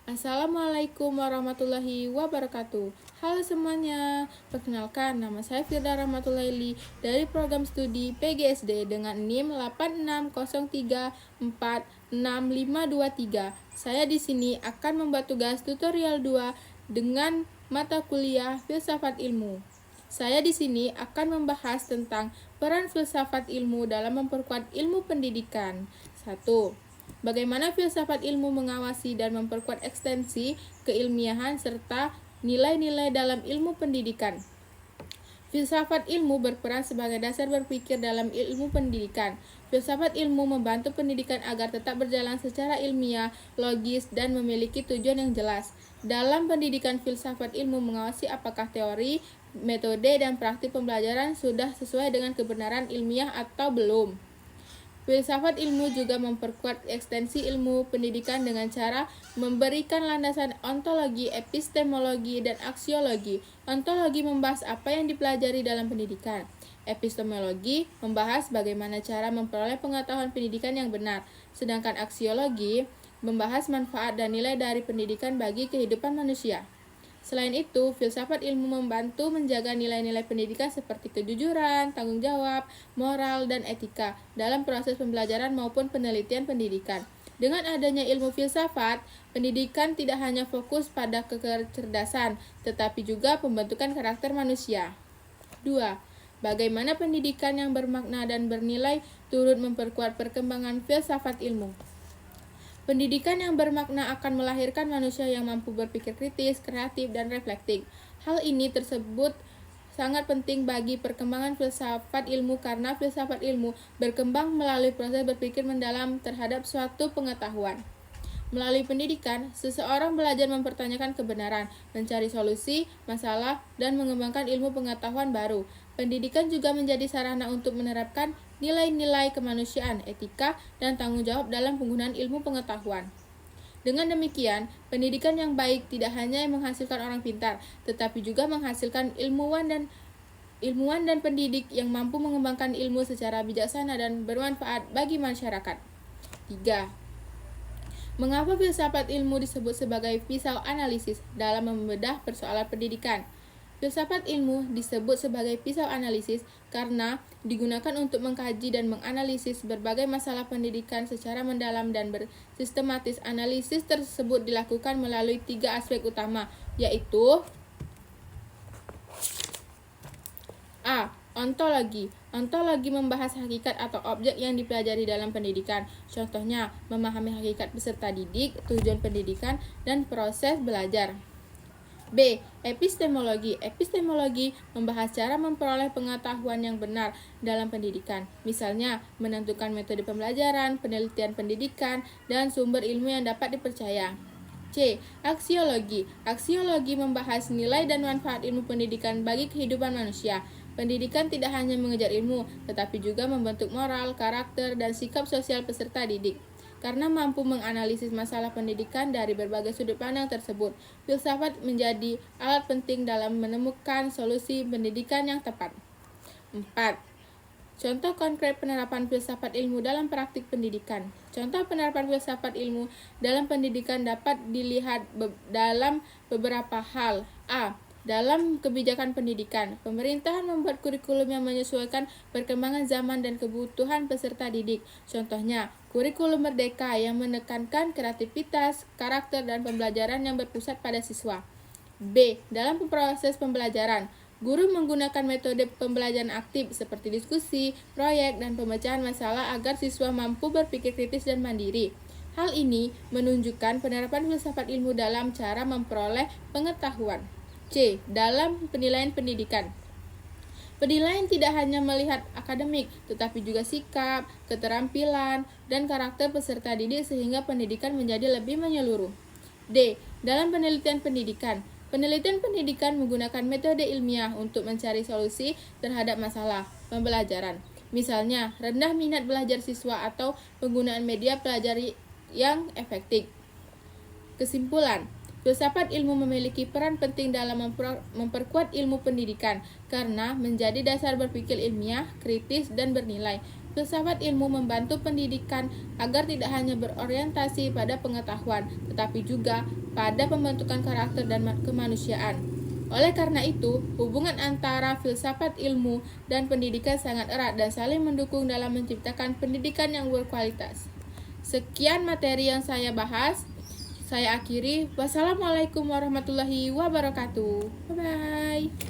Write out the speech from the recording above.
Assalamualaikum warahmatullahi wabarakatuh. Halo semuanya, perkenalkan nama saya Firda Rahmatulaili dari program studi PGSD dengan NIM 8603466523. Saya di sini akan membuat tugas tutorial 2 dengan mata kuliah Filsafat Ilmu. Saya di sini akan membahas tentang peran filsafat ilmu dalam memperkuat ilmu pendidikan. 1. Bagaimana filsafat ilmu mengawasi dan memperkuat ekstensi keilmiahan serta nilai-nilai dalam ilmu pendidikan. Filsafat ilmu berperan sebagai dasar berpikir dalam ilmu pendidikan. Filsafat ilmu membantu pendidikan agar tetap berjalan secara ilmiah, logis, dan memiliki tujuan yang jelas. Dalam pendidikan, filsafat ilmu mengawasi apakah teori, metode, dan praktik pembelajaran sudah sesuai dengan kebenaran ilmiah atau belum. Filsafat ilmu juga memperkuat ekstensi ilmu pendidikan dengan cara memberikan landasan ontologi, epistemologi, dan aksiologi. Ontologi membahas apa yang dipelajari dalam pendidikan. Epistemologi membahas bagaimana cara memperoleh pengetahuan pendidikan yang benar, sedangkan aksiologi membahas manfaat dan nilai dari pendidikan bagi kehidupan manusia. Selain itu, filsafat ilmu membantu menjaga nilai-nilai pendidikan seperti kejujuran, tanggung jawab, moral, dan etika dalam proses pembelajaran maupun penelitian pendidikan. Dengan adanya ilmu filsafat, pendidikan tidak hanya fokus pada kecerdasan, tetapi juga pembentukan karakter manusia. 2. Bagaimana pendidikan yang bermakna dan bernilai turut memperkuat perkembangan filsafat ilmu. Pendidikan yang bermakna akan melahirkan manusia yang mampu berpikir kritis, kreatif, dan reflektif. Hal ini tersebut sangat penting bagi perkembangan filsafat ilmu karena filsafat ilmu berkembang melalui proses berpikir mendalam terhadap suatu pengetahuan. Melalui pendidikan, seseorang belajar mempertanyakan kebenaran, mencari solusi masalah, dan mengembangkan ilmu pengetahuan baru. Pendidikan juga menjadi sarana untuk menerapkan nilai-nilai kemanusiaan, etika, dan tanggung jawab dalam penggunaan ilmu pengetahuan. Dengan demikian, pendidikan yang baik tidak hanya menghasilkan orang pintar, tetapi juga menghasilkan ilmuwan dan pendidik yang mampu mengembangkan ilmu secara bijaksana dan bermanfaat bagi masyarakat. 3. Mengapa filsafat ilmu disebut sebagai pisau analisis dalam membedah persoalan pendidikan? Filsafat ilmu disebut sebagai pisau analisis karena digunakan untuk mengkaji dan menganalisis berbagai masalah pendidikan secara mendalam dan bersistematis. Analisis tersebut dilakukan melalui 3 aspek utama, yaitu A. Ontologi. Ontologi membahas hakikat atau objek yang dipelajari dalam pendidikan. Contohnya, memahami hakikat peserta didik, tujuan pendidikan, dan proses belajar. B. Epistemologi. Epistemologi membahas cara memperoleh pengetahuan yang benar dalam pendidikan. Misalnya, menentukan metode pembelajaran, penelitian pendidikan, dan sumber ilmu yang dapat dipercaya. C. Aksiologi. Aksiologi membahas nilai dan manfaat ilmu pendidikan bagi kehidupan manusia. Pendidikan tidak hanya mengejar ilmu, tetapi juga membentuk moral, karakter, dan sikap sosial peserta didik. Karena mampu menganalisis masalah pendidikan dari berbagai sudut pandang tersebut, filsafat menjadi alat penting dalam menemukan solusi pendidikan yang tepat. 4. Contoh konkret penerapan filsafat ilmu dalam praktik pendidikan. Contoh penerapan filsafat ilmu dalam pendidikan dapat dilihat dalam beberapa hal. A. Dalam kebijakan pendidikan, pemerintahan membuat kurikulum yang menyesuaikan perkembangan zaman dan kebutuhan peserta didik. Contohnya, kurikulum merdeka yang menekankan kreativitas, karakter, dan pembelajaran yang berpusat pada siswa. B. Dalam proses pembelajaran, guru menggunakan metode pembelajaran aktif seperti diskusi, proyek, dan pemecahan masalah agar siswa mampu berpikir kritis dan mandiri. Hal ini menunjukkan penerapan filsafat ilmu dalam cara memperoleh pengetahuan. C. Dalam penilaian pendidikan, penilaian tidak hanya melihat akademik, tetapi juga sikap, keterampilan, dan karakter peserta didik sehingga pendidikan menjadi lebih menyeluruh. D. Dalam penelitian pendidikan, penelitian pendidikan menggunakan metode ilmiah untuk mencari solusi terhadap masalah pembelajaran. Misalnya, rendah minat belajar siswa atau penggunaan media pelajari yang efektif. Kesimpulan, filsafat ilmu memiliki peran penting dalam memperkuat ilmu pendidikan karena menjadi dasar berpikir ilmiah, kritis, dan bernilai. Filsafat ilmu membantu pendidikan agar tidak hanya berorientasi pada pengetahuan, tetapi juga pada pembentukan karakter dan kemanusiaan. Oleh karena itu, hubungan antara filsafat ilmu dan pendidikan sangat erat dan saling mendukung dalam menciptakan pendidikan yang berkualitas. Sekian materi yang saya bahas. Saya akhiri. Wassalamualaikum warahmatullahi wabarakatuh. Bye-bye.